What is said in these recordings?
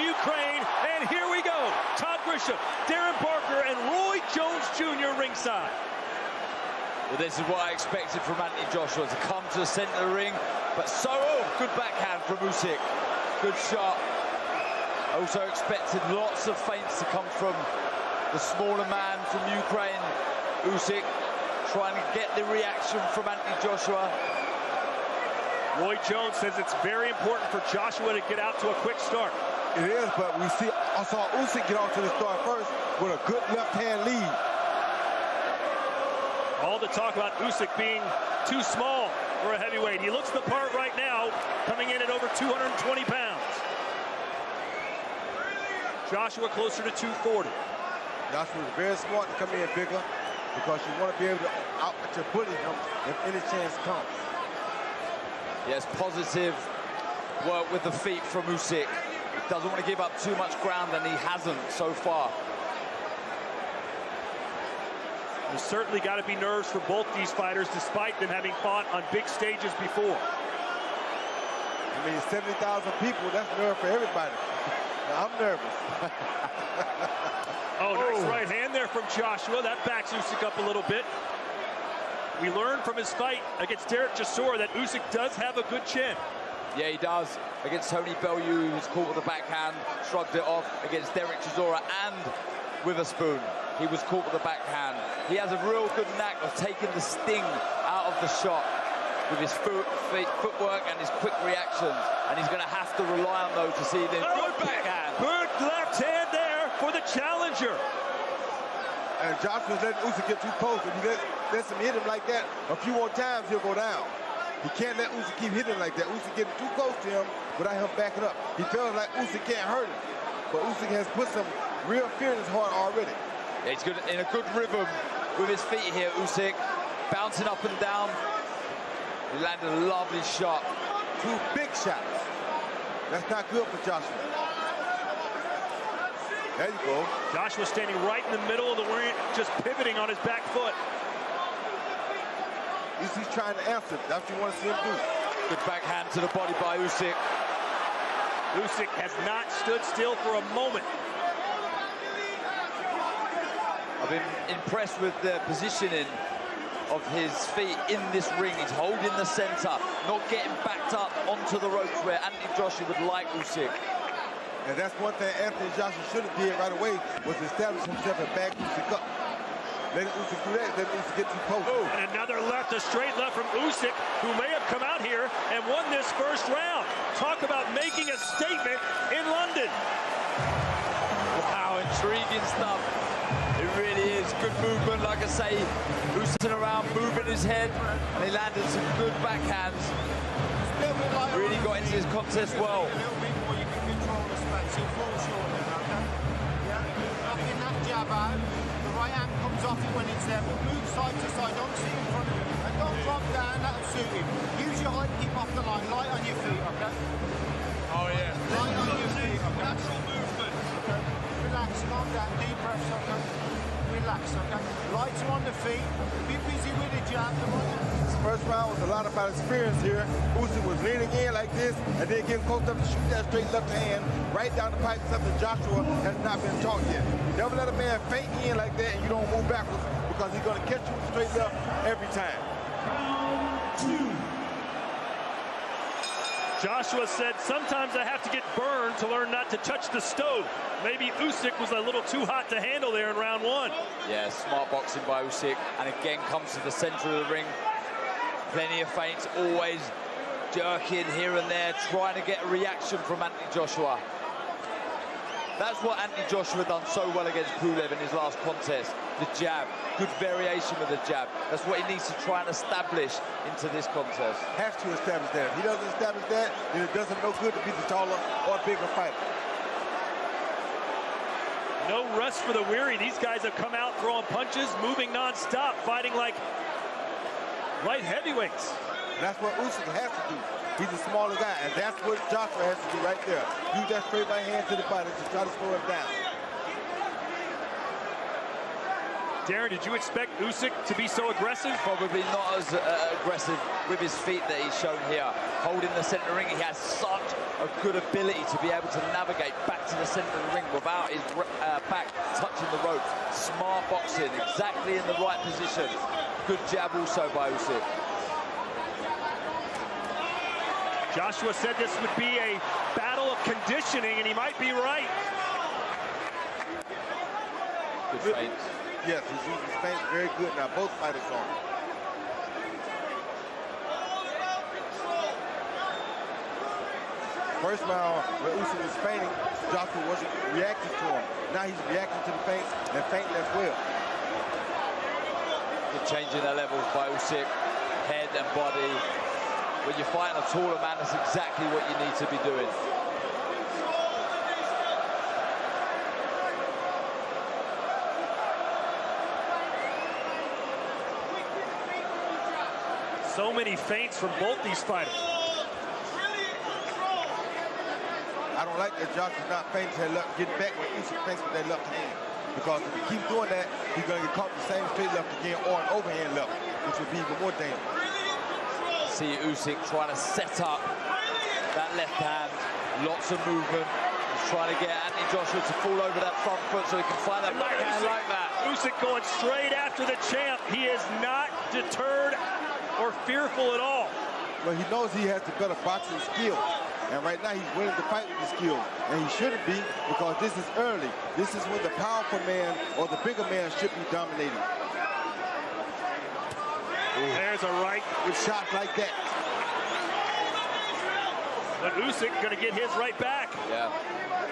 Ukraine, and here we go. Todd Grisham, Darren Barker, and Roy Jones Jr. ringside. Well, this is what I expected from Anthony Joshua, to come to the center of the ring, but good backhand from Usyk. Good shot. Also expected lots of feints to come from the smaller man from Ukraine, Usyk, trying to get the reaction from Anthony Joshua. Roy Jones says it's very important for Joshua to get out to a quick start. It is, but I saw Usyk get off to the start first with a good left-hand lead. All the talk about Usyk being too small for a heavyweight. He looks the part right now, coming in at over 220 pounds. Joshua closer to 240. Joshua was very smart to come in bigger because you want to be able to out-bully him if any chance comes. Yes, positive work with the feet from Usyk. He doesn't want to give up too much ground, and he hasn't so far. There's certainly got to be nerves for both these fighters, despite them having fought on big stages before. I mean, 70,000 people, that's nerve for everybody. Now, I'm nervous. Nice right hand there from Joshua. That backs Usyk up a little bit. We learned from his fight against Derek Chisora that Usyk does have a good chin. Yeah, he does. Against Tony Bellew, he was caught with a backhand, shrugged it off. Against Derek Chisora and Witherspoon, he was caught with a backhand. He has a real good knack of taking the sting out of the shot with his footwork and his quick reactions. And he's going to have to rely on those to see the good backhand. Good left hand there for the challenger. And Joshua's letting Usyk get too close. If he lets him hit him like that a few more times, he'll go down. He can't let Usyk keep hitting like that. Usyk getting too close to him without him backing up. He feels like Usyk can't hurt him. But Usyk has put some real fear in his heart already. Yeah, he's good, in a good rhythm with his feet here, Usyk. Bouncing up and down. He landed a lovely shot. Two big shots. That's not good for Joshua. There you go. Joshua standing right in the middle of the ring, just pivoting on his back foot. He's trying to answer. That's what you want to see him do. Good backhand to the body by Usyk. Usyk has not stood still for a moment. I've been impressed with the positioning of his feet in this ring. He's holding the center, not getting backed up onto the ropes where Anthony Joshua would like Usyk. And that's one thing Anthony Joshua should have did right away, was establish himself and back Usyk up. Let Usyk do that, let Usyk get too close. And another left, a straight left from Usyk, who may have come out here and won this first round. Talk about making a statement in London. Wow, intriguing stuff. It really is. Good movement, like I say. Usyk around, moving his head, and he landed some good backhands. Really got into this contest well. A little bit more, you can control the space. He'll fall short then, okay? Yeah, knocking that jab out. The right hand comes off it when it's there, but move side to side. Don't sit in front of him. And don't drop down, that'll suit him. Use your height, keep off the line. Light on your feet, okay? Oh, yeah. Light on your feet, okay? Natural movement. Okay. Relax, calm down, deep breaths, okay? Relax, okay? Lighter on the feet. Be busy with the jab. This first round was a lot about experience here. Usyk was leaning in like this and then getting close up to shoot that straight left hand right down the pipe, something Joshua has not been taught yet. Never let a man feint in like that and you don't move backwards, because he's going to catch you with straight left every time. Round two. Joshua said, sometimes I have to get burned to learn not to touch the stove. Maybe Usyk was a little too hot to handle there in round one. Yeah, smart boxing by Usyk, and again comes to the center of the ring. Plenty of feints, always jerking here and there, trying to get a reaction from Anthony Joshua. That's what Anthony Joshua done so well against Pulev in his last contest. The jab, good variation with the jab. That's what he needs to try and establish into this contest. Has to establish that. If he doesn't establish that, then it does him no good to be the taller or bigger fighter. No rest for the weary. These guys have come out throwing punches, moving non-stop, fighting like light heavyweights. And that's what Usyk has to do. He's a smaller guy, and that's what Joshua has to do right there. Use that straight right hand to the body to try to slow him down. Darren, did you expect Usyk to be so aggressive? Probably not as aggressive with his feet that he's shown here. Holding the center ring, he has such a good ability to be able to navigate back to the center of the ring without his back touching the ropes. Smart boxing, exactly in the right position. Good jab also by Usyk. Joshua said this would be a battle of conditioning, and he might be right. Good feint. Yes, he's using his feint very good now. Both fighters on. First round, when Usyk was feinting, Joshua wasn't reacting to him. Now he's reacting to the feints and feinting as well. You're changing the levels by Usyk, head and body. When you're fighting a taller man, that's exactly what you need to be doing. So many feints from both these fighters. I don't like that Joshua's not feinting to left, getting back when Usyk feints with that left hand. Because if he keeps doing that, he's going to get caught with the same straight left again or an overhand left, which would be even more dangerous. See Usyk trying to set up that left hand. Lots of movement. He's trying to get Anthony Joshua to fall over that front foot so he can find that backhand like that. Usyk going straight after the champ. He is not deterred or fearful at all. Well, he knows he has the better boxing skill. And right now he's willing to fight with the skill. And he shouldn't be, because this is early. This is when the powerful man or the bigger man should be dominating. There's a right. With shots like that. But Usyk going to get his right back. Yeah,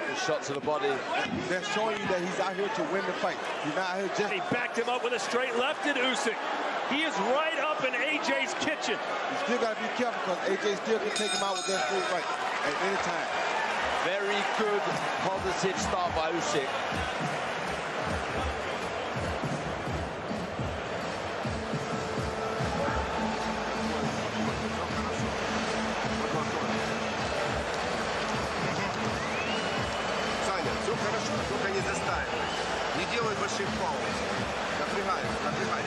good shot to the body. That's showing you that he's out here to win the fight. He's not out here just... He backed him up with a straight left at Usyk. He is right up in AJ's kitchen. You still got to be careful, because AJ still can take him out with that straight right at any time. Very good, positive start by Usyk. Саня, все хорошо, только не заставь. Не делай больших пауз. Напрягай, напрягай.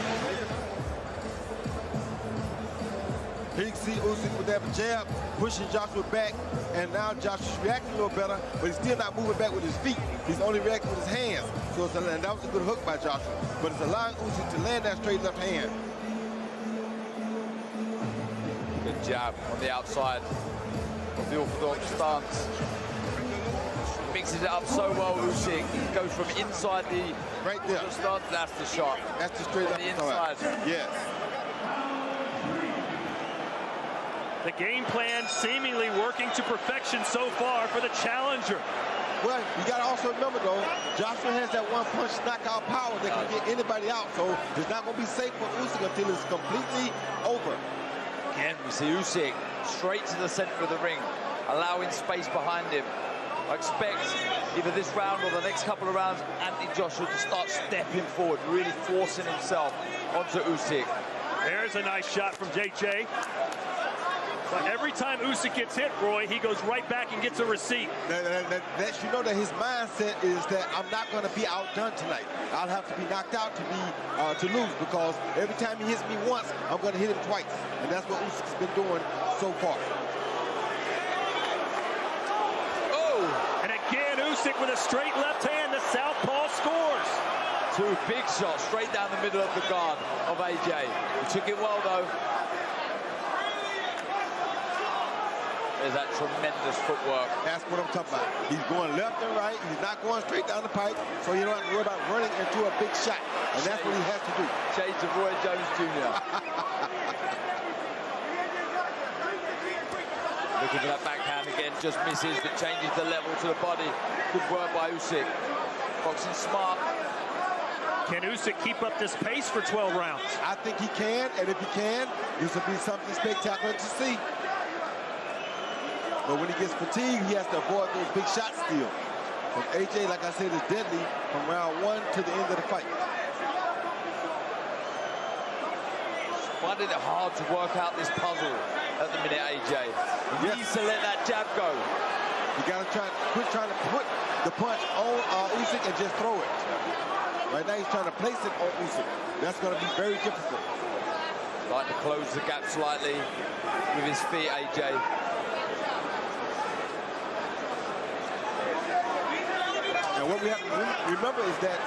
Here you can see Usyk with that jab, pushing Joshua back, and now Joshua's reacting a little better, but he's still not moving back with his feet. He's only reacting with his hands. So it's and that was a good hook by Joshua, but it's allowing Usyk to land that straight left hand. Good jab on the outside of the orthodox stance. Mixes it up so well, Usyk. He goes from inside the right there stance. That's the shot. That's the straight left the inside. Yes. The game plan seemingly working to perfection so far for the challenger. Well, you got to also remember, though, Joshua has that one-punch knockout power that can get anybody out, so it's not going to be safe for Usyk until it's completely over. Again, we see Usyk straight to the center of the ring, allowing space behind him. I expect either this round or the next couple of rounds, Anthony Joshua to start stepping forward, really forcing himself onto Usyk. There's a nice shot from JJ. But every time Usyk gets hit, Roy, he goes right back and gets a receipt. That you know that his mindset is that I'm not going to be outdone tonight. I'll have to be knocked out to lose, because every time he hits me once, I'm going to hit him twice. And that's what Usyk's been doing so far. Oh! And again, Usyk with a straight left hand. The southpaw scores. Two big shots straight down the middle of the guard of AJ. He took it well, though. There's that tremendous footwork. That's what I'm talking about. He's going left and right. He's not going straight down the pipe, so you don't have to worry about running into a big shot. And that's what he has to do. Shades of Roy Jones Jr. Looking for that backhand again, just misses, but changes the level to the body. Good work by Usyk. Boxing smart. Can Usyk keep up this pace for 12 rounds? I think he can, and if he can, this will be something spectacular to see. But when he gets fatigued, he has to avoid those big shots still. But AJ, like I said, is deadly from round 1 to the end of the fight. Finding it hard to work out this puzzle at the minute, AJ. He needs to let that jab go. You got to quit trying to put the punch on Usyk and just throw it. Right now, he's trying to place it on Usyk. That's going to be very difficult. Like to close the gap slightly with his feet, AJ. what we have to remember is that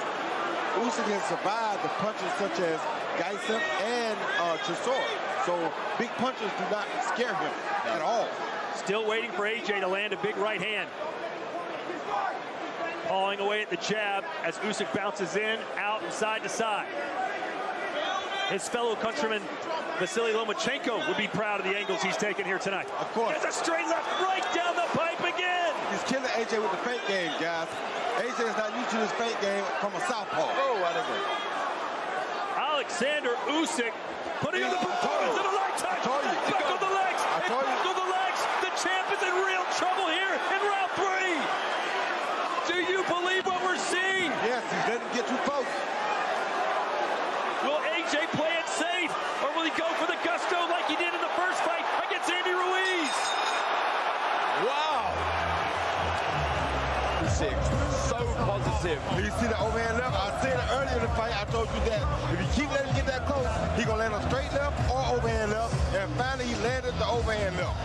Usyk has survived the punches such as Geisel and Chisora. So big punches do not scare him at all. Still waiting for AJ to land a big right hand. Pawing away at the jab as Usyk bounces in, out, and side to side. His fellow countryman Vasily Lomachenko would be proud of the angles he's taken here tonight. Of course. There's a straight left right down the pipe again. He's killing AJ with the feint game, guys. AJ is not used to this feint game from a southpaw. Oh, what a good. Oleksandr Usyk putting in the performance of a lifetime. I told you. Buckle the legs. I told you. Buckle the legs. The champ is in real trouble here in round 3. Do you believe what we're seeing? Yes, he's letting him get too close. Will AJ play it safe, or will he go for the gusto like he did in the first fight against Andy Ruiz? Wow. Usyk, so positive. Do you see the overhand left? I said it earlier in the fight. I told you that if you keep letting him get that close, he's going to land a straight left or overhand left. And finally, he landed the overhand left.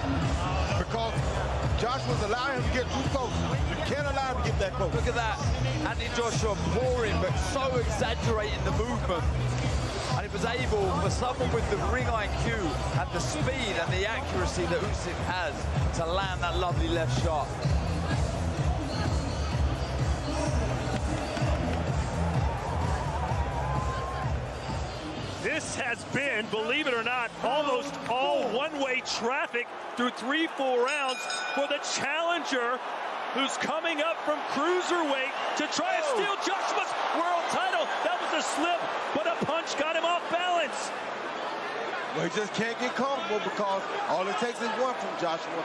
Because Joshua's allowing him to get too close. You can't allow him to get that close. Look at that. Anthony Joshua pouring, but so exaggerating the movement. And it was able, for someone with the ring IQ and the speed and the accuracy that Usyk has, to land that lovely left shot. This has been, believe it or not, almost all one-way traffic through 3-4 rounds for the challenger who's coming up from cruiserweight to try and steal Joshua's world title. That was a slip, but a punch got him off balance. Well, he just can't get comfortable because all it takes is one from Joshua.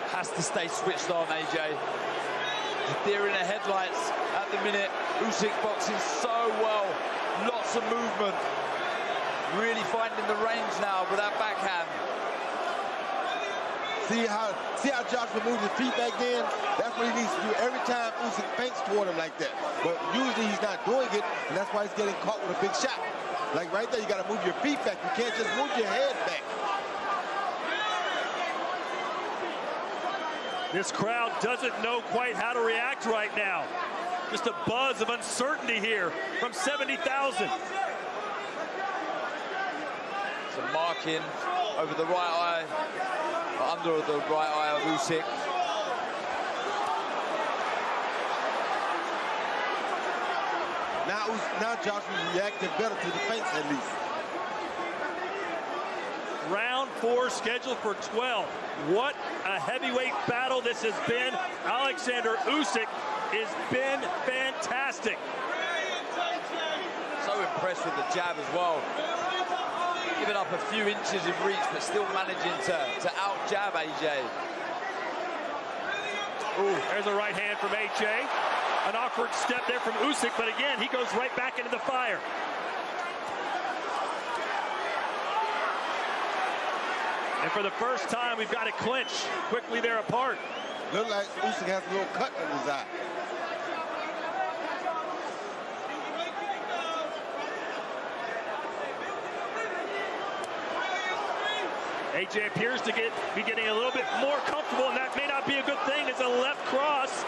Has to stay switched on, AJ. They're in the headlights at the minute. Usyk boxing so well. Lots of movement. Really finding the range now with that backhand. See how Joshua moves his feet back then? That's what he needs to do every time Usyk feints toward him like that. But usually he's not doing it, and that's why he's getting caught with a big shot. Like right there, you got to move your feet back. You can't just move your head back. This crowd doesn't know quite how to react right now. Just a buzz of uncertainty here from 70,000. Some marking over the right eye, under the right eye of Usyk. Now Joshua's reacting better to the feints at least. Round 4 scheduled for 12. What a heavyweight battle this has been. Oleksandr Usyk has been fantastic. So impressed with the jab as well. Giving up a few inches in reach, but still managing to out-jab AJ. Ooh, there's a right hand from AJ. An awkward step there from Usyk, but again, he goes right back into the fire. And for the first time, we've got a clinch. Quickly, they're apart. Look like Usyk has a little cut in his eye. AJ appears to be getting a little bit more comfortable, and that may not be a good thing as a left cross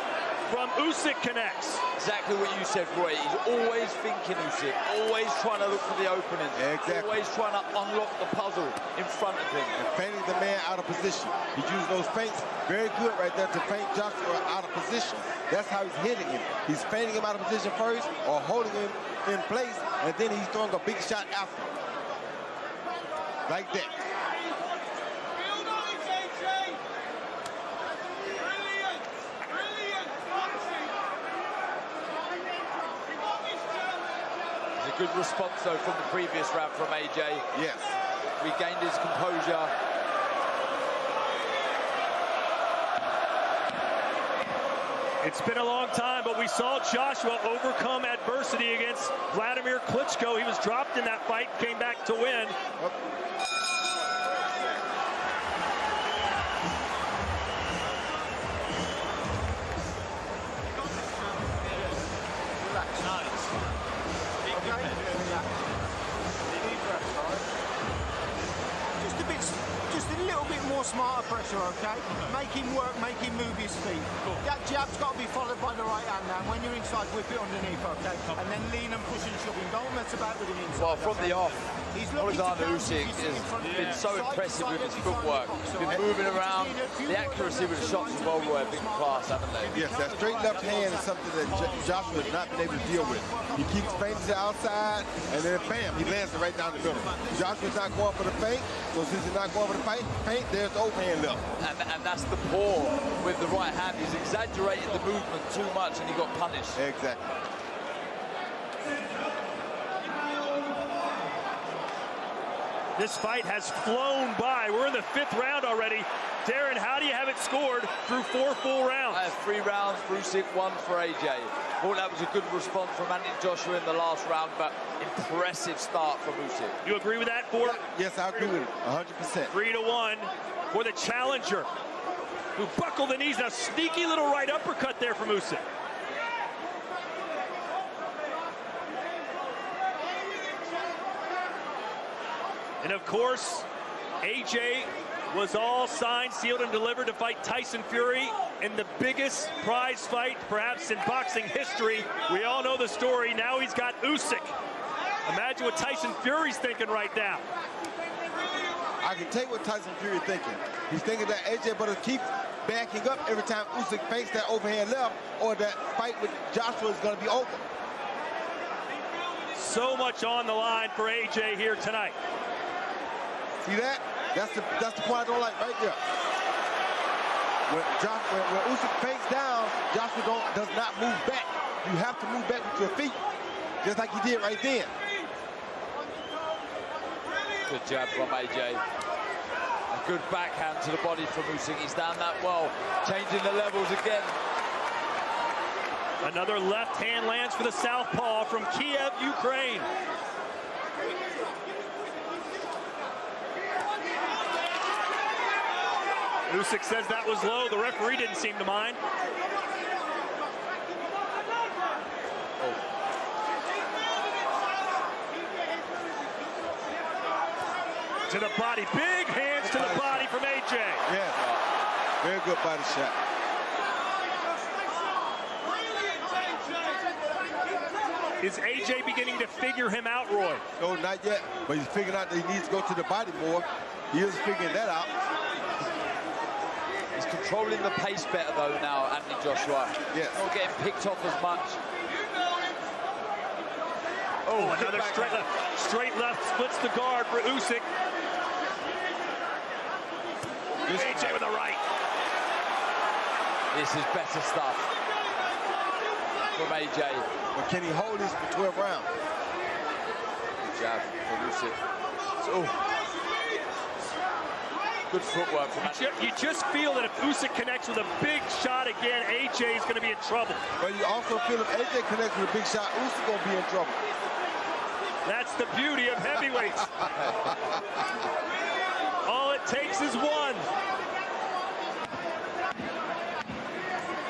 from Usyk connects. Exactly what you said, Roy. He's always thinking Usyk, always trying to look for the opening. Exactly. Always trying to unlock the puzzle in front of him. And feinting the man out of position. He's using those feints very good right there to feint Joshua out of position. That's how he's hitting him. He's feinting him out of position first or holding him in place, and then he's throwing a big shot after. Like that. Good response, though, from the previous round from AJ. Yes. Regained his composure. It's been a long time, but we saw Joshua overcome adversity against Vladimir Klitschko. He was dropped in that fight, came back to win. Just a little bit more more smarter pressure, okay? Make him work, make him move his feet. That jab's got to be followed by the right hand now. When you're inside, whip it underneath, okay? And then lean and push and shove him. Don't mess about with him inside. Well, from the off, Oleksandr Usyk has been so impressive with his footwork. Been moving around. The accuracy with the shots as well were a big class, haven't they? Yes, that straight left hand is something that Joshua has not been able to deal with. He keeps feinting to the outside, and then bam, he lands it right down the middle. Joshua's not going for the feint, so since he's not going for the feint, there's the overhand left. And that's the paw with the right hand. He's exaggerated the movement too much, and he got punished. Exactly. This fight has flown by. We're in the 5th round already. Darren, how do you have it scored through 4 full rounds? 3 rounds for Usyk, 1 for AJ. Thought that was a good response from Anthony Joshua in the last round, but impressive start from Usyk. You agree with that, Ford? Yes, I agree with it, 100%. 3-1 for the challenger, who buckled the knees. A sneaky little right uppercut there from Usyk. And of course, AJ was all signed, sealed, and delivered to fight Tyson Fury in the biggest prize fight, perhaps in boxing history. We all know the story. Now he's got Usyk. Imagine what Tyson Fury's thinking right now. I can take what Tyson Fury is thinking. He's thinking that AJ better keep backing up every time Usyk fakes that overhand left, or that fight with Joshua is going to be over. So much on the line for AJ here tonight. See that? That's the point I don't like right there. When Usyk fakes down, Joshua does not move back. You have to move back with your feet, just like he did right then. Good jab from AJ. A good backhand to the body from Usyk. He's down that well, changing the levels again. Another left hand lands for the southpaw from Kiev, Ukraine. Usyk says that was low. The referee didn't seem to mind. To the body. Big hands to the body from AJ. Yeah. Very good body shot. Is AJ beginning to figure him out, Roy? No, not yet. But he's figuring out that he needs to go to the body more. He is figuring that out. He's controlling the pace better, though, now, Anthony Joshua. Yes. Not getting picked off as much. Oh, another straight left. Straight left splits the guard for Usyk. AJ with a right. This is better stuff from AJ. But can he hold this for 12 rounds? Good jab from Usyk. Oh. Good footwork from AJ. You just feel that if Usyk connects with a big shot again, AJ is going to be in trouble. But you also feel if AJ connects with a big shot, Usyk going to be in trouble. That's the beauty of heavyweights. All it takes is one.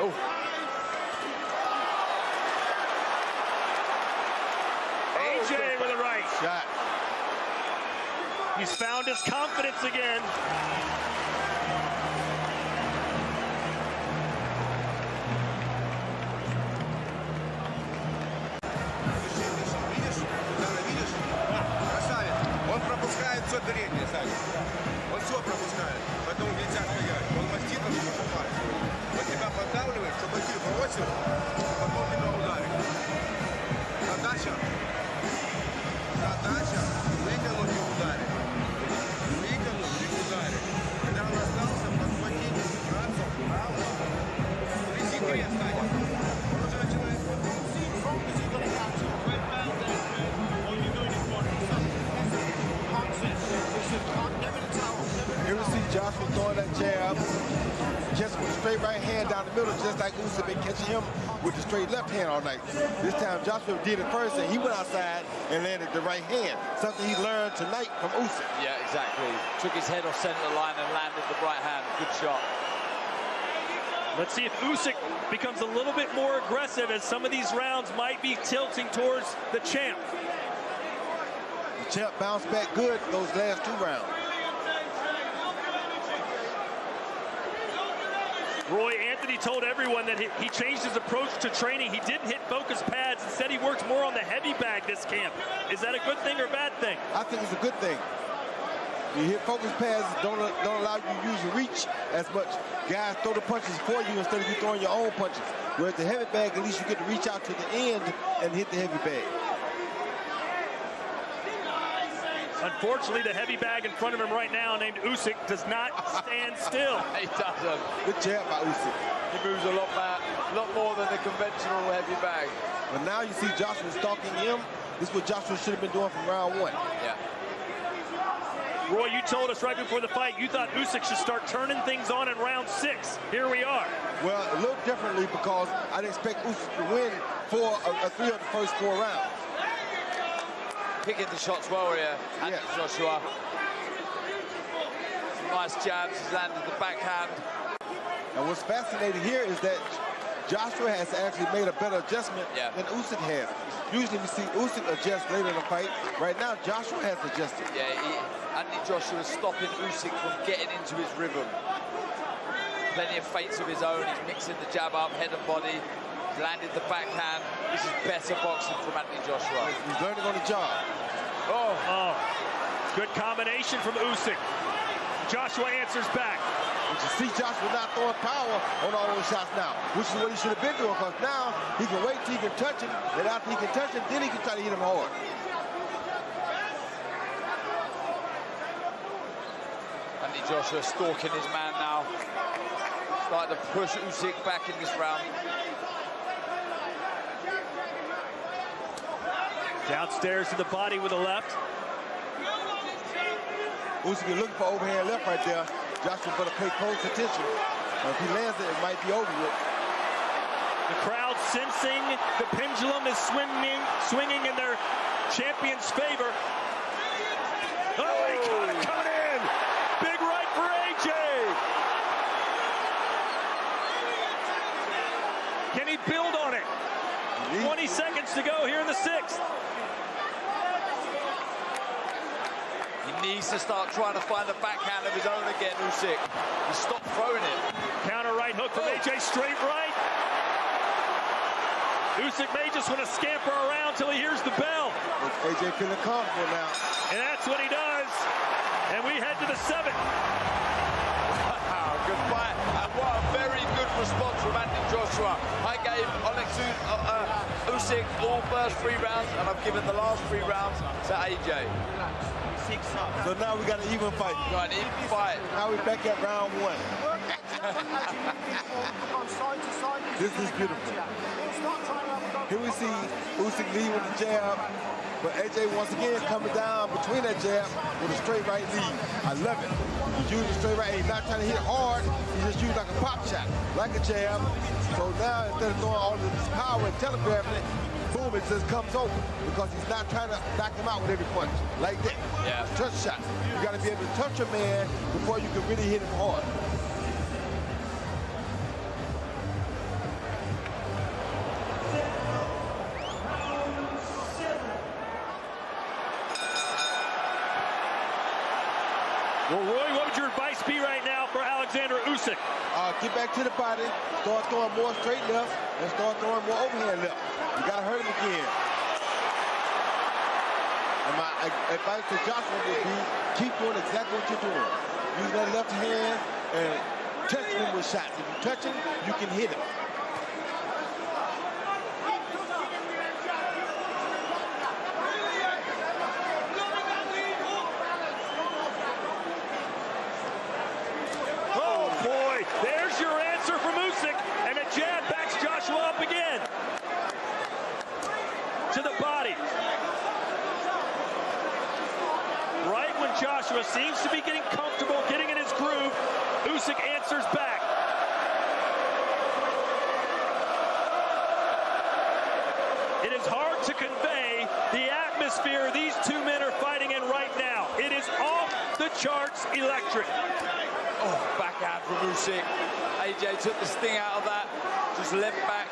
Oh. AJ with a right. Shot. He's found his confidence again. Он пропускает все переднее, Саня. Он все пропускает. Поэтому нельзя стоять. Он маститом не попадает. Он тебя поддавливает, чтобы ты бросил, потом тебя ударит. Задача вытянуть и ударить. Вытянуть и ударить. Когда он остался, подхватить, браться вправо. Весь секрет, Саня. Он уже начинает. You ever see Joshua throwing that jab, catch him with a straight right hand down the middle, just like Usyk been catching him with the straight left hand all night. This time Joshua did it first, and he went outside and landed the right hand, something he learned tonight from Usyk. Yeah, exactly. Took his head off center line and landed the right hand. Good shot. Let's see if Usyk becomes a little bit more aggressive, as some of these rounds might be tilting towards the champ. The champ bounced back good those last 2 rounds. Roy, Anthony told everyone that he changed his approach to training. He didn't hit focus pads. Instead, he works more on the heavy bag this camp. Is that a good thing or bad thing? I think it's a good thing. You hit focus pads, don't allow you to use your reach as much. Guys throw the punches for you instead of you throwing your own punches. Whereas the heavy bag, at least you get to reach out to the end and hit the heavy bag. Unfortunately, the heavy bag in front of him right now, named Usyk, does not stand still. He doesn't. Good jab by Usyk. He moves a lot more than the conventional heavy bag. But now you see Joshua stalking him. This is what Joshua should have been doing from round 1. Yeah. Roy, you told us right before the fight you thought Usyk should start turning things on in round 6. Here we are. Well, a little differently because I didn't expect Usyk to win 3 of the first 4 rounds. Picking the shots well here, and yes. Joshua. Some nice jabs, he's landed the backhand. And what's fascinating here is that Joshua has actually made a better adjustment than Usyk has. Usually we see Usyk adjust later in the fight. Right now, Joshua has adjusted. Yeah, Anthony Joshua is stopping Usyk from getting into his rhythm. Plenty of feints of his own. He's mixing the jab up, head and body. He's landed the backhand. This is better boxing from Anthony Joshua. He's learning on the job. Oh, good combination from Usyk. Joshua answers back. But you see Joshua not throwing power on all those shots now, which is what he should have been doing, because now he can wait till he can touch him, and after he can touch him, then he can try to hit him hard. Anthony Joshua stalking his man now. Starting to push Usyk back in this round. Downstairs to the body with a left. Usyk is looking for overhand left right there. Joshua better pay close attention. If he lands it, it might be over with. The crowd sensing the pendulum is swinging in their champion's favor. Oh, he caught it coming in. Big right for AJ. Can he build on it? 20 seconds to go here in the 6th. He needs to start trying to find the backhand of his own again, Usyk. He stopped throwing it. Counter right hook from AJ, straight right. Usyk may just want to scamper around till he hears the bell. AJ feeling comfortable now. And that's what he does. And we head to the 7th. Wow, good fight. And what a very good response from Anthony Joshua. I gave Oleksandr Usyk all first 3 rounds, and I've given the last 3 rounds to AJ. So now we got an even fight. Got an even fight. Now we're back at round 1. This is beautiful. Here we see Usyk lead with the jab, but AJ once again coming down between that jab with a straight right lead. I love it. He's using straight right. He's not trying to hit hard. He's just using like a pop shot, like a jab. So now instead of throwing all of this power and telegraphing it, boom, it just comes over because he's not trying to knock him out with every punch like that. Yeah. Touch shot. You got to be able to touch a man before you can really hit him hard. Well, Roy, what would your advice be right now for Oleksandr Usyk? Get back to the body, start throwing more straight left, and start throwing more overhand left. You got to hurt him again. And my advice to Joshua would be, keep doing exactly what you're doing. Use that left hand and touch him with shots. If you touch him, you can hit him. There's your answer from Usyk, and a jab backs Joshua up again. To the body. Right when Joshua seems to be getting comfortable, getting in his groove, Usyk answers back. It is hard to convey the atmosphere these 2 men are fighting in right now. It is off the charts electric. Oh, backhand from Usyk. AJ took the sting out of that, just leant back.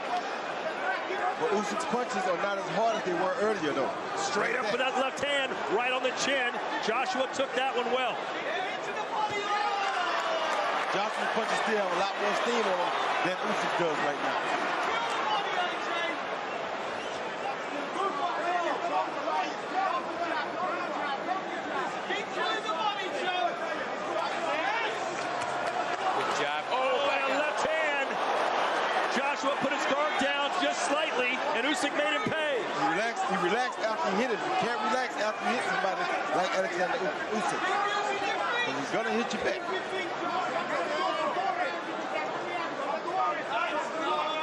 But Usyk's punches are not as hard as they were earlier, though. Straight up with that left hand, right on the chin. Joshua took that one well. Joshua's punches still have a lot more steam on them than Usyk does right now. Good jab. Oh, and a left hand. Joshua put his guard down just slightly, and Usyk made him pay. He relaxed after he hit it. You can't relax after you hit somebody like Oleksandr Usyk. Because he's going to hit you back.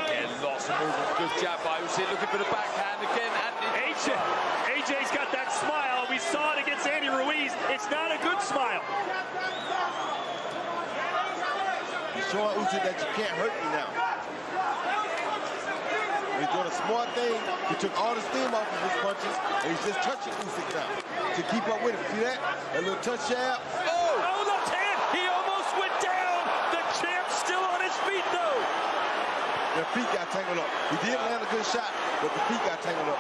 Yeah, lots of movement. Good jab by Usyk. Looking for the backhand again. AJ's got that smile. We saw it against Andy Ruiz. It's not a good smile. He's showing Usyk that you can't hurt me now. He's doing a smart thing. He took all the steam off of his punches, and he's just touching Usyk now to keep up with him. See that? A little touch jab. Oh, left hand. He almost went down. The champ's still on his feet, though. The feet got tangled up. He did land a good shot, but the feet got tangled up.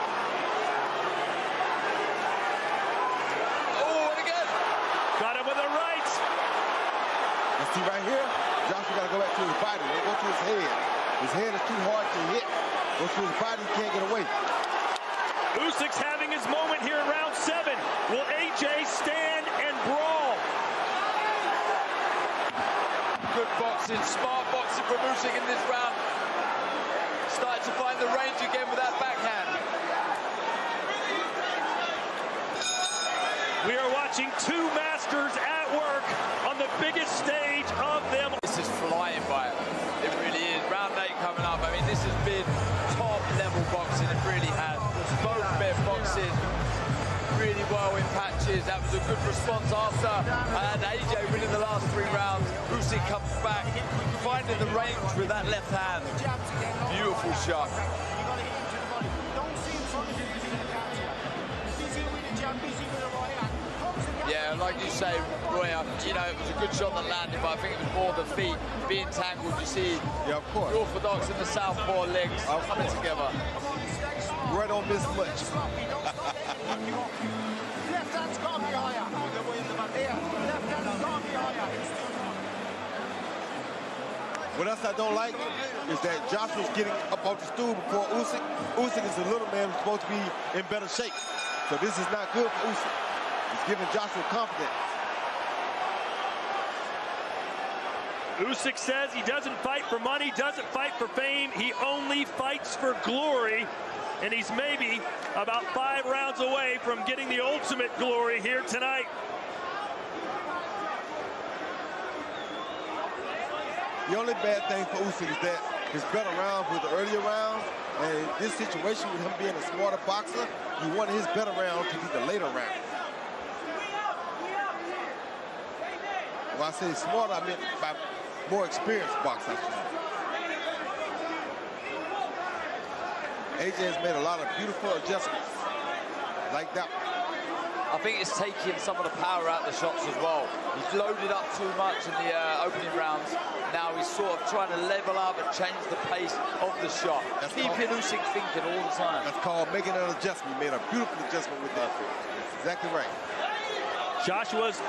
Oh, and again. Got him with a right. You see right here? Joshua got to go back to his body. Don't go to his head. His head is too hard to hit. Go to his body, he can't get away. Usyk's having his moment here in round 7. Will AJ stand and brawl? Good boxing, smart boxing from Usyk in this round. Starting to find the range again with that backhand. We are watching two masters at work on the biggest stage of them. This is flying by. It really is. Round 8 coming up. I mean, this has been top-level boxing. It really has. Both men boxing really well in patches. That was a good response after AJ winning the last 3 rounds. Usyk comes back, finding the range with that left hand. Beautiful shot. Yeah, like you say, Roy, you know, it was a good shot that landed, but I think it was more the feet being tangled. You see, yeah, of course, the orthodox and the southpaw legs coming together. Roy don't miss much. Left hand's got to be higher. Left hand's got to be higher. What else I don't like is that Joshua's getting up off the stool before Usyk. Usyk is a little man who's supposed to be in better shape. So this is not good for Usyk. He's giving Joshua confidence. Usyk says he doesn't fight for money, doesn't fight for fame. He only fights for glory. And he's maybe about 5 rounds away from getting the ultimate glory here tonight. The only bad thing for Usyk is that his better rounds were the earlier rounds. And in this situation with him being a smarter boxer, you wanted his better round to be the later round. When I say smarter, I meant by more experienced boxer. AJ has made a lot of beautiful adjustments like that. I think it's taking some of the power out of the shots as well. He's loaded up too much in the opening rounds. Now he's sort of trying to level up and change the pace of the shot. That's keeping Usyk thinking all the time. That's called making an adjustment. He made a beautiful adjustment with that. That's exactly right. Joshua's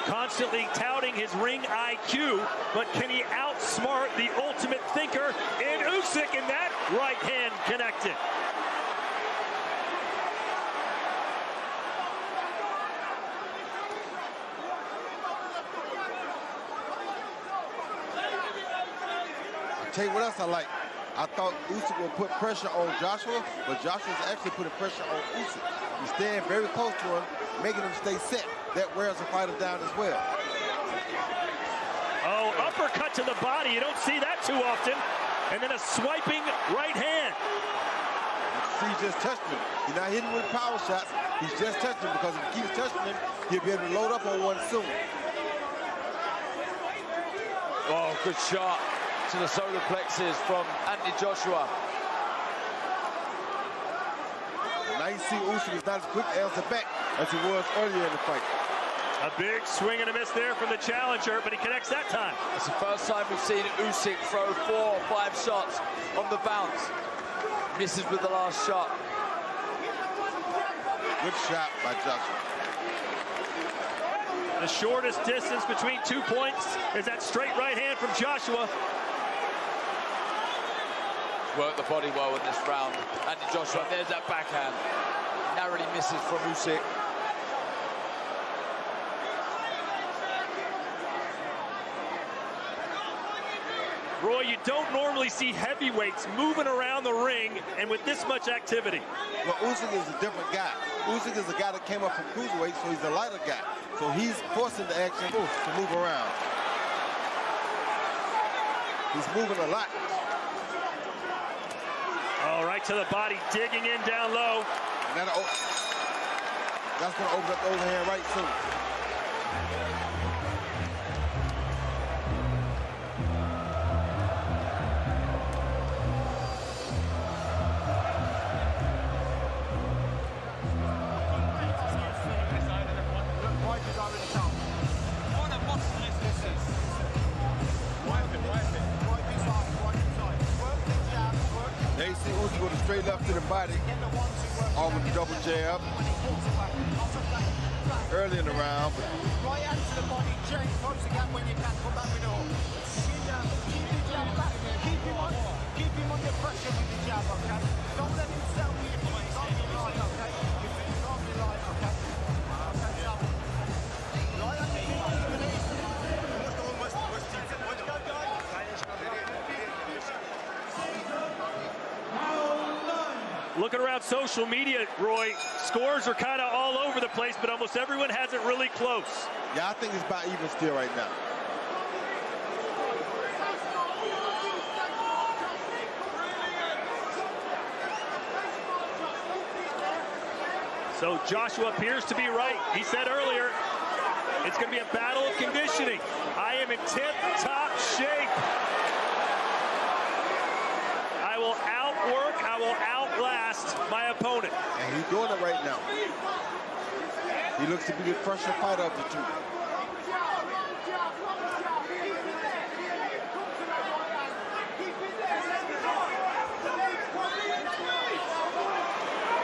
constantly touting his ring IQ, but can he outsmart the ultimate thinker in Usyk, and that right hand connected. I'll tell you what else I like. I thought Usyk would put pressure on Joshua, but Joshua's actually putting pressure on Usyk. He's staying very close to him, making him stay set. That wears a fighter down as well. Oh, uppercut to the body. You don't see that too often. And then a swiping right hand. See, he just touched him. He's not hitting with power shots. He's just touching him, because if he keeps touching him, he'll be able to load up on one soon. Oh, good shot to the solar plexus from Anthony Joshua. Now you see Usyk is not as quick as the back as he was earlier in the fight. A big swing and a miss there from the challenger, but he connects that time. It's the first time we've seen Usyk throw 4 or 5 shots on the bounce. Misses with the last shot. Good shot by Joshua. The shortest distance between 2 points is that straight right hand from Joshua. Worked the body well in this round. Anthony Joshua, there's that backhand. Narrowly misses from Usyk. Roy, you don't normally see heavyweights moving around the ring and with this much activity. Well, Usyk is a different guy. Usyk is a guy that came up from cruiserweight, so he's a lighter guy. So he's forcing the action to move around. He's moving a lot. All right, to the body, digging in down low. And that's going to open up the overhand right soon. Now you see Usyk go straight left to the body, all with the double jab. Early in the round. Right hand to the body, Jake, close the gap when you can, come back with all. Keep the jab back, keep him under pressure with the jab, okay? Don't let him settle with your feet, can't be light, okay? Your feet can't be light, okay? Okay, so. Right hand to the body, Looking around social media, Roy, scores are kind of all over the place, but almost everyone has it really close. Yeah, I think it's about even still right now. So Joshua appears to be right. He said earlier, it's going to be a battle of conditioning. I am in tip-top shape. I will outwork, I will outlast my opponent. And he's doing it right now. He looks to be the fresher fighter of the two.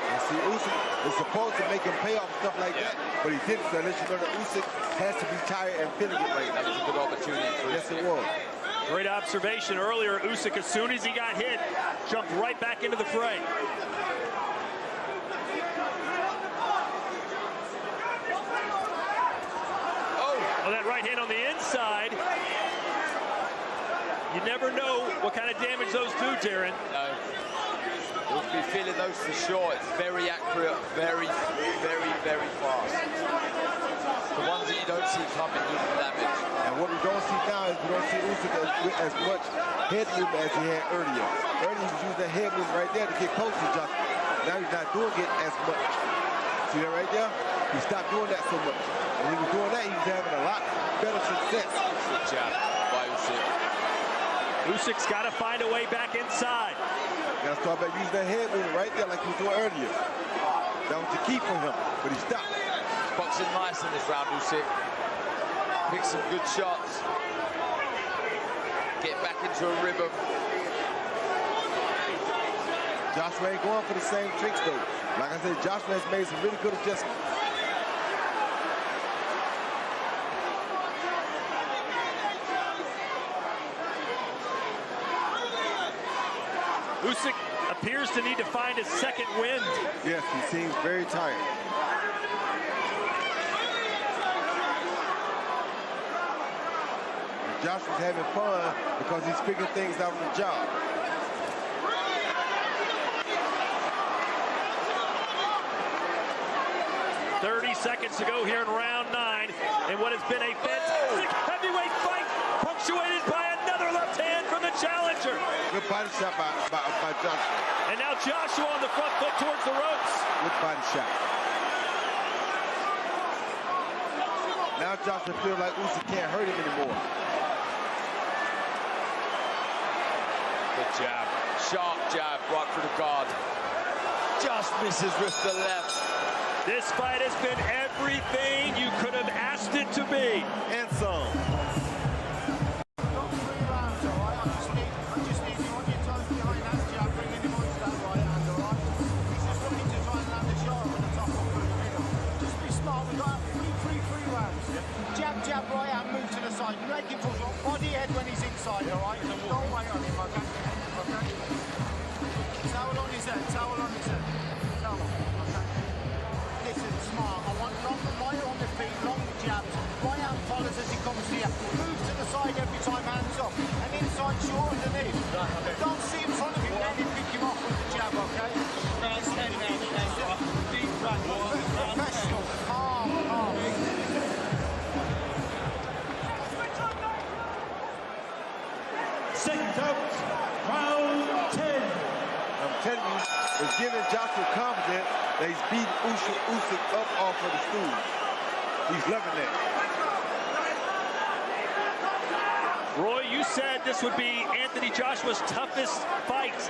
And see, Usyk is supposed to make him pay off stuff like that, but he didn't. So let you know that Usyk has to be tired and feeling it right now. That was a good opportunity for Yes, it was. Great observation earlier. Usyk, as soon as he got hit, jumped right back into the fray. Oh, that right hand on the inside. You never know what kind of damage those do, Darren. No. You'll be feeling those for sure. It's very accurate, very, very, very fast. The ones that you don't see coming do the damage. And what we don't see now is we don't see Usyk as much head movement as he had earlier. Earlier he was using that head movement right there to get close to Joshua. Now he's not doing it as much. See that right there? He stopped doing that so much. When he was doing that, he was having a lot better success. Good jab by Usyk. Usyk's got to find a way back inside. Got to start back using that head movement right there like he was doing earlier. That was the key for him, but he stopped. Boxing nice in this round, Usyk. Pick some good shots. Get back into a rhythm. Joshua ain't going for the same tricks though. Like I said, Joshua has made some really good adjustments. Usyk appears to need to find a second wind. Yes, he seems very tired. Joshua's having fun because he's figuring things out on the job. .30 seconds to go here in round 9, and what has been a fantastic heavyweight fight, punctuated by another left hand from the challenger. Good body shot by Joshua. And now Joshua on the front foot towards the ropes. Good body shot. Now Joshua feels like Usyk can't hurt him anymore. Good jab. Sharp jab right through the guard. Just misses with the left. This fight has been everything you could have asked it to be. And some. side, all right? Don't wait on him, okay? Okay? Towel on his head, towel on his head. Towel on, okay? Listen, smart. I want long, right on the feet, long jabs. Right hand follows as he comes here. Move to the side every time, hands up. And inside short underneath. Don't see in front of him, then you pick him off with the jab, okay? Deep breath. Professional. Calm, calm. Second out, round 10. I'm telling you, it's giving Joshua confidence that he's beating Usyk up off of the stool. He's loving that. Roy, you said this would be Anthony Joshua's toughest fight.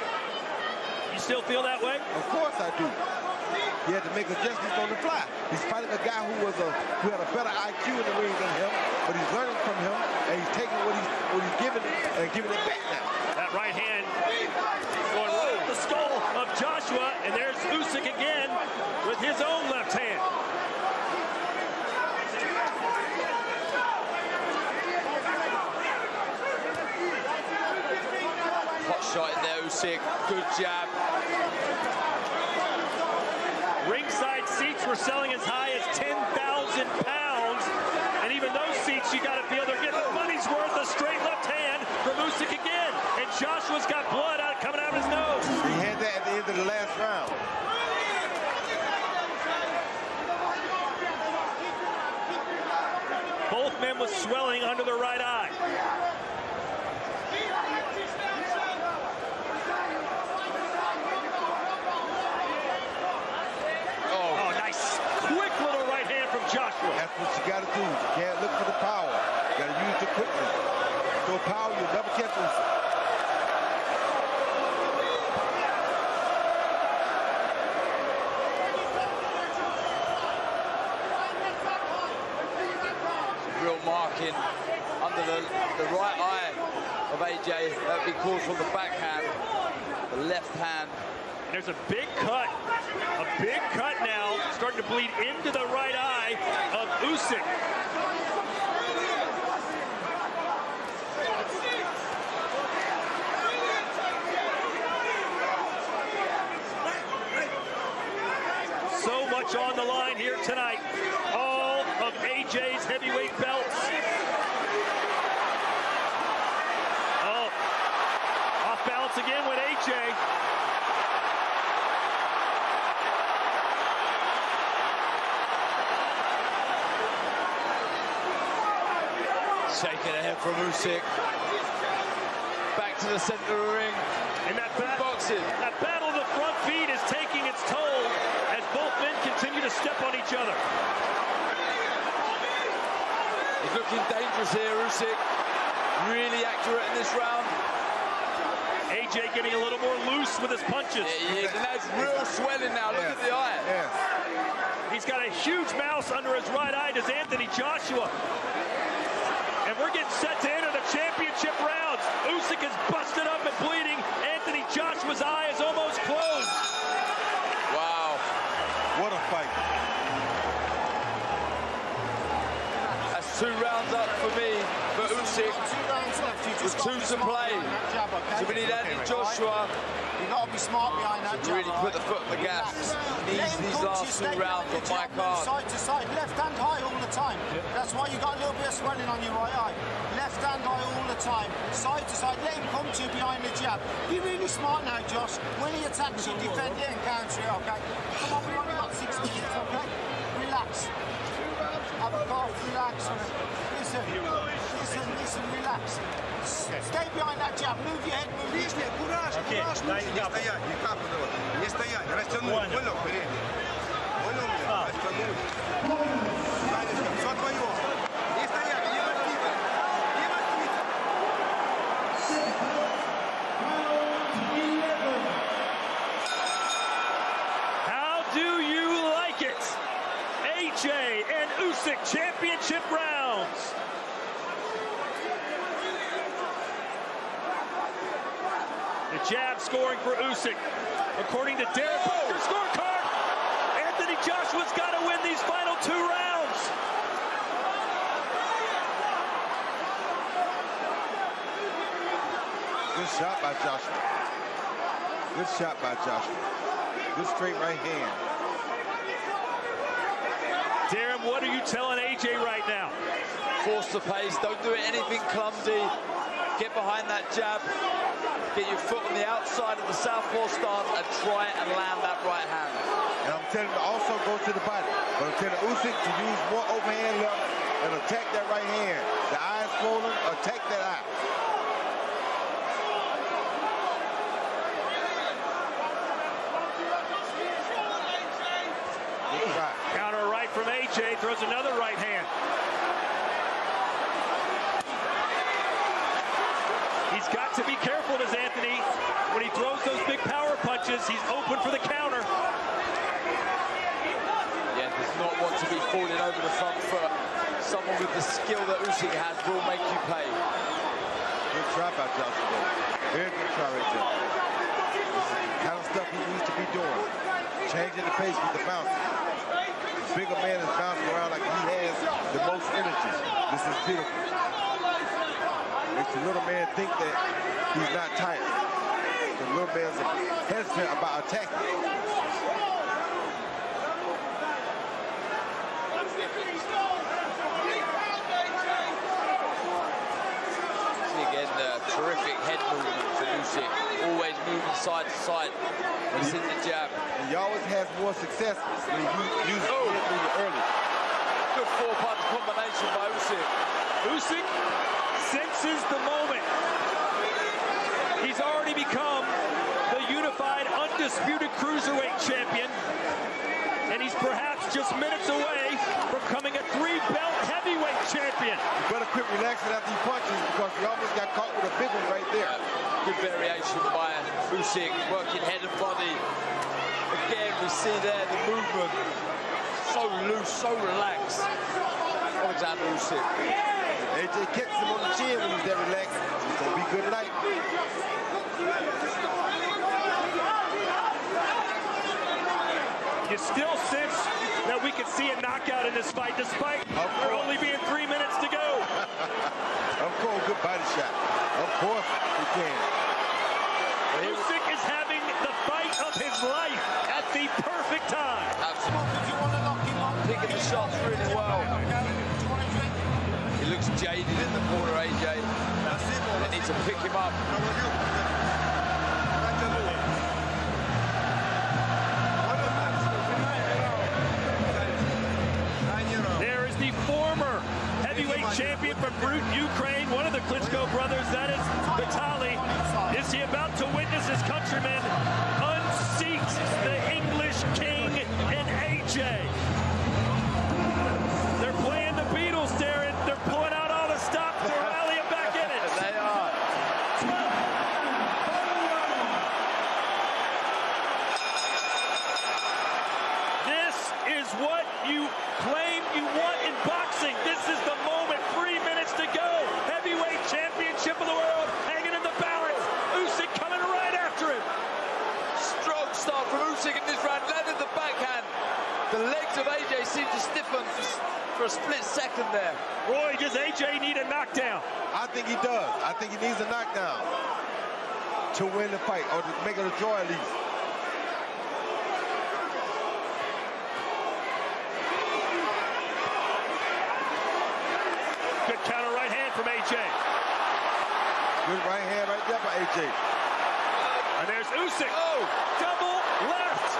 You still feel that way? Of course I do. He had to make adjustments on the fly. He's fighting a guy who had a better IQ in the ring than him, but he's learning from him, and he's taking what he's giving and giving it back now. That right hand going right at the skull of Joshua, and there's Usyk again with his own left hand. Hot shot in there, Usyk. Good jab. Ringside seats were selling as high as 10,000 pounds, and even those seats, you got to feel they're getting the money's worth. A straight left hand from Usyk again, and Joshua's got blood coming out of his nose. He had that at the end of the last round. Both men with swelling under the right eye. Oh, nice, quick little right hand from Joshua. That's what you got to do. You can't look for the power. You got to use it quickly. So power, you'll never catch Usyk. Real marking under the right eye of AJ. That would be called from the backhand. The left hand. And there's a big cut now, starting to bleed into the right eye of Usyk. So much on the line here tonight. All of AJ's heavyweight belts. Oh, off balance again with AJ. Shaking ahead from Usyk. Back to the center of the ring. And that boxing. That battle of the front feet is taking its toll as both men continue to step on each other. He's looking dangerous here, Usyk. Really accurate in this round. AJ getting a little more loose with his punches. Yeah, he is, and that's real swelling now. Look at the eye. Yes. He's got a huge mouse under his right eye, does Anthony Joshua. And we're getting set to enter the championship rounds. Usyk is busted up and bleeding. Anthony Joshua's eye is almost closed. Wow. What a fight. That's 2 rounds up for me, for Usyk. 2 rounds left. With 2 to play. So we need Anthony Joshua. You've got to be smart behind that jab. Really put the foot on the gas. Needs these last 2 rounds on my card. Side to side, left hand high all the time. That's why you got a little bit of swelling on your right eye. Left hand high all the time, side to side. Let him come to you behind the jab. Be really smart now, Josh. When he attacks you, defend it and counter it, okay? Come on, we've only got 6 minutes, okay? Relax. Have a cough, relax. Listen, relax. Stay behind that jab. Move your head, move your head. Кураж, кураж. Не стоять, не капнуть. Не стоять, растянуть. Понял, впереди. Понял меня? Растянуть. Танечка, все твое. Не стоять, не маститься. Не маститься. How do you like it? AJ and Usyk championship rounds. The jab scoring for Usyk. According to Derek Booker's scorecard, Anthony Joshua's got to win these final 2 rounds. Good shot by Joshua. Good shot by Joshua. Good straight right hand. Darren, what are you telling AJ right now? Force the pace. Don't do anything clumsy. Get behind that jab. Get your foot on the outside of the southpaw stance and try and land that right hand. And I'm telling him to also go to the body. But I'm telling Usyk to use more overhand left and attack that right hand. The eye is swollen, attack that eye. Counter right from AJ, throws another right hand. He's got to be careful, does Anthony. When he throws those big power punches, he's open for the counter. Yeah, does not want to be falling over the front foot. Someone with the skill that Usyk has will make you pay. Good try by Joshua. Very good try right there. This is the kind of stuff he needs to be doing. Changing the pace with the bounce. The bigger man is bouncing around like he has the most energy. This is beautiful. Makes the little man think that he's not tired. The little man's hesitant about attacking. See again, terrific head movement for Usyk. Always moving side to side. He's in the jab. And he always has more success when he uses it early. Good four-punch combination by Usyk. Usyk senses the moment. He's already become the unified, undisputed cruiserweight champion. And he's perhaps just minutes away from becoming a three-belt heavyweight champion. You better quit relaxing after he punches because he almost got caught with a big one right there. Good variation by Usyk, working head and body. Again, we see there the movement. So loose, so relaxed. Oleksandr Usyk. AJ catches him on the chin when he's that relaxed. It's going to be good night. You still sense that we could see a knockout in this fight, despite there only being 3 minutes to go. Of course, good body shot. Of course, he can. Usyk is having the fight of his life at the perfect time. Absolutely. Picking the shots really well. He looks jaded in the corner, AJ. They need to pick him up. There is the former heavyweight champion from Ukraine, one of the Klitschko brothers, that is Vitaly. Is he about to witness his countrymen unseat the English king in AJ? They're playing the Beatles, Darren. They're pulling out all the stops to rally him back in it. They are. This is what you claim you want in boxing. This is the moment. 3 minutes to go. Heavyweight championship of the world hanging in the balance. Usyk coming right after him. Strong start from Usyk in this round. Landed the backhand. The legs of AJ seem to stiffen for a split second there. Roy, does AJ need a knockdown? I think he does. I think he needs a knockdown to win the fight or to make it a draw at least. Good counter right hand from AJ. Good right hand right there by AJ. And there's Usyk. Oh, double left.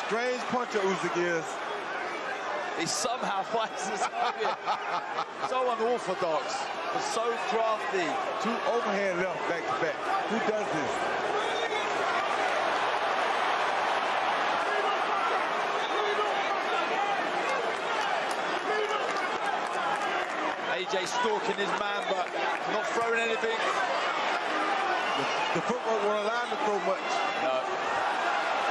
Strange puncher Usyk is. He somehow finds this so unorthodox, but so crafty. Two overhand left back to back. Who does this? AJ stalking his man, but not throwing anything. The footwork won't allow him to throw much. No.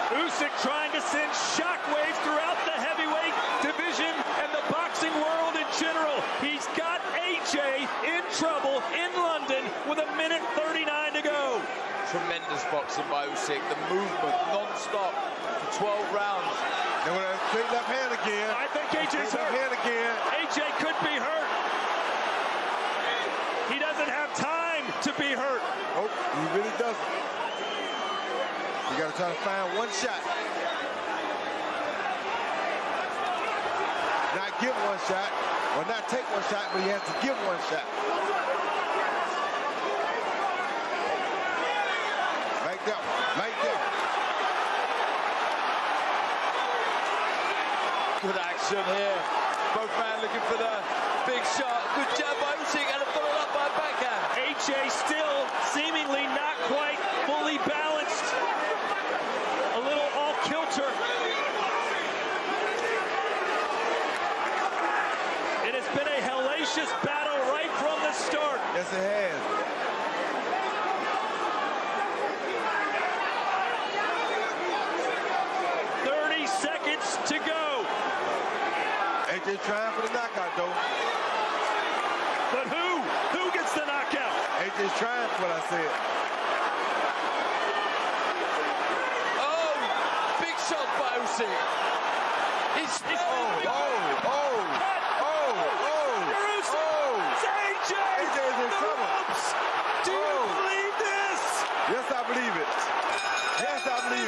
Usyk trying to send shockwaves throughout the heavyweight division and the boxing world in general. He's got AJ in trouble in London with 1:39 to go. Tremendous boxing by Usyk. The movement non-stop for 12 rounds. And with a straight left hand again. I think AJ's hurt. Hand again. AJ could be hurt. He doesn't have time. to be hurt. Nope, he really doesn't. You got to try to find one shot. Not give one shot, or not take one shot, but he has to give one shot. Like that one, like that one. Good action here. Both men looking for the big shot. Good jab by Usyk and followed up by a backhand. AJ still seemingly not quite fully balanced. A little off kilter. It has been a hellacious battle right from the start. Yes, it has. 30 seconds to go. AJ trying for the knockout, though. But who gets the knockout? AJ's trying for what I said. Oh, big shot by Usyk. He's AJ is in trouble. Do you believe this? Yes, I believe it. Yes, I believe it.